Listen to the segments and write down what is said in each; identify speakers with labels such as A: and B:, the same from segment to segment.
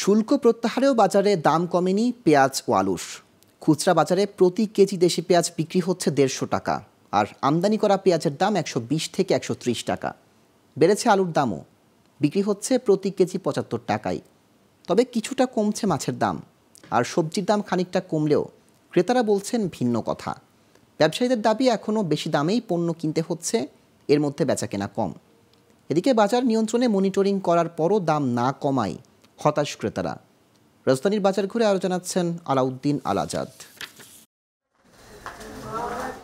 A: শুল্ক প্রত্যাহারেও বাজারে দাম কমেনি পেঁয়াজ ও আলুর। খুচরা বাজারে প্রতি কেজি দেশি পেঁয়াজ বিক্রি হচ্ছে ১৫০ টাকা, আর আমদানি করা পেঁয়াজের দাম ১২০ থেকে ১৩০ টাকা। বেড়েছে আলুর দামও, বিক্রি হচ্ছে প্রতি কেজি ৭৫ টাকায়। তবে কিছুটা কমছে মাছের দাম, আর সবজির দাম খানিকটা কমলেও ক্রেতারা বলছেন ভিন্ন কথা। ব্যবসায়ীদের দাবি এখনও বেশি দামেই পণ্য কিনতে হচ্ছে, এর মধ্যে বেচাকেনা কম। এদিকে বাজার নিয়ন্ত্রণে মনিটরিং করার পরও দাম না কমায় হতাশ ক্রেতারা। রাজধানীর বাজার ঘুরে আরও জানাচ্ছেন আলাউদ্দিন আল আজাদ।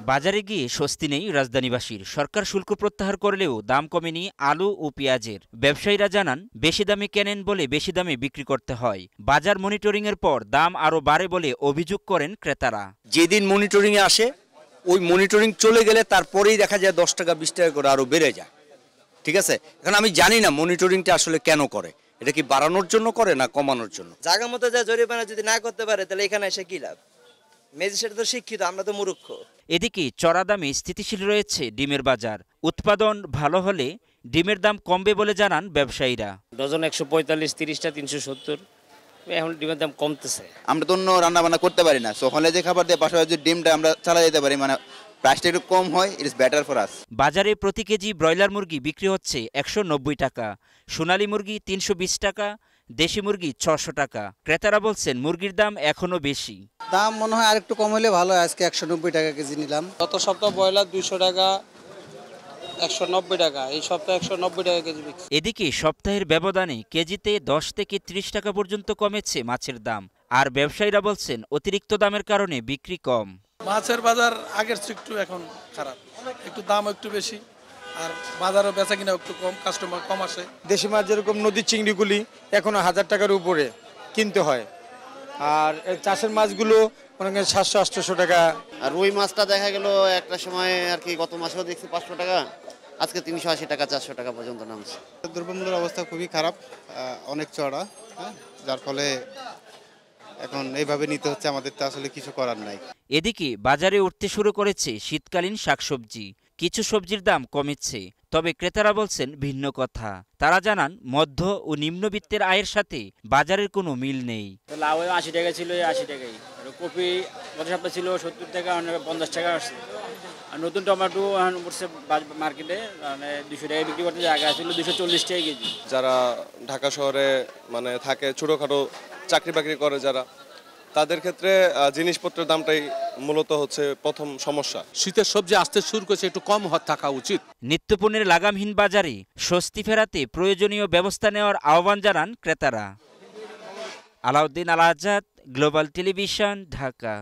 B: বাজারে গিয়ে স্বস্তি নেই রাজধানীবাসীর। সরকার শুল্ক প্রত্যাহার করলেও দাম কমেনি আলু ও পেঁয়াজের। ব্যবসায়ীরা জানান বেশি দামে কেনেন বলে বেশি দামে বিক্রি করতে হয়। বাজার মনিটরিং এর পর দাম আরও বাড়ে বলে অভিযোগ করেন ক্রেতারা।
C: যেদিন মনিটরিং এ আসে ওই মনিটরিং চলে গেলে তারপরেই দেখা যায় 10 টাকা 20 টাকা করে আরো বেড়ে যায়। ঠিক আছে, এখন আমি জানি না মনিটরিংটা আসলে কেন করে, এটা কি বাড়ানোর জন্য করে না কমানোর জন্য।
D: জায়গা মতো যা জরিমানা যদি না করতে পারে তাহলে এখানে এসে কি লাভ? ম্যাজিস্ট্রেট তো শিক্ষিত, আমরা তো মূর্খ।
B: এদিকে চড়া দামে স্থিতিশীল রয়েছে ডিমের বাজার। উৎপাদন ভালো হলে ডিমের দাম কমবে বলে জানান ব্যবসায়ীরা।
E: ডজন 145, 30টা 370, এখন ডিমের দাম কমতেছে।
F: আমরা তো অন্য রান্না বান্না করতে পারি না, সো হলে যে খাবার দিয়ে পাশাপাশি যদি ডিমটা আমরা চালা যেতে পারি, মানে প্রাইসটা একটু কম হয়, it is better for us.
B: বাজারে প্রতি কেজি ব্রয়লার মুরগি বিক্রি হচ্ছে 190 টাকা, সোনালী মুরগি 320 টাকা, দেশি মুরগি 600 টাকা। ক্রেতারা বলছেন মুরগির দাম এখনো বেশি।
G: দাম মনে হয় আরেকটু কম হলে ভালো হয়। আজকে 190 টাকা কেজি নিলাম।
H: গত সপ্তাহ ব্রয়লার 200 টাকা, 190 টাকা, এই সপ্তাহে 190 টাকা কেজি বিক্রি।
B: এদিকে সপ্তাহের ব্যবধানে কেজিতে 10 থেকে 30 টাকা পর্যন্ত কমেছে মাছের দাম, আর ব্যবসায়ীরা বলছেন অতিরিক্ত দামের কারণে বিক্রি কম।
I: মাছের বাজার আগের চেয়ে একটু এখন খারাপ, একটু দাম একটু বেশি, আর বাজারও বেচা কিনা একটু কম, কাস্টমার কম আসে।
J: দেশি মাছ যেরকম নদীর চিংড়িগুলি এখনো 1000 টাকার উপরে কিনতে হয়, আর চাষের মাছগুলো মনে করেন 700-800 টাকা।
K: আর রুই মাছটা দেখা গেল একটা সময় আর কি, গত মাসেও দেখছি 500 টাকা, আজকে 380 টাকা 400 টাকা পর্যন্ত নামছে।
L: দ্রব্যমূল্যের অবস্থা খুবই খারাপ, অনেক চড়া, যার ফলে এখন এইভাবে নিতে হচ্ছে, আমাদের তো আসলে কিছু করার নাই।
B: এদিকে বাজারে উঠতে শুরু করেছে শীতকালীন শাকসবজি। কিছু সবজির দাম কমেছে, তবে ক্রেতারা বলছেন ভিন্ন কথা। তারা জানান মধ্য ও নিম্নবিত্তের আয়ের সাথে বাজারের কোনো মিল নেই।
E: লাউ 80 টাকা ছিল, 80 টাকাই। আর কপি গত সপ্তাহে ছিল 70 টাকা, 50 টাকা আসছে। আর নতুন টমেটো উঠছে মার্কেটে, মানে 200 টাকায় বিক্রি করতে জায়গা ছিল 240 টাকা কেজি।
M: যারা ঢাকা শহরে মানে থাকে, ছোটখাটো চাকরি বাকরি করে যারা, তাদের ক্ষেত্রে জিনিসপত্রের দামটাই মূলত হচ্ছে প্রথম সমস্যা।
N: শীতের সবজি আসতে শুরু করেছে, একটু কম থাকা উচিত।
B: নিত্যপণ্যের লাগামহীন বাজারে স্বস্তি ফেরাতে প্রয়োজনীয় ব্যবস্থা নেওয়ার আহ্বান জানান ক্রেতারা। আলাউদ্দিন আল আজাদ, গ্লোবাল টেলিভিশন, ঢাকা।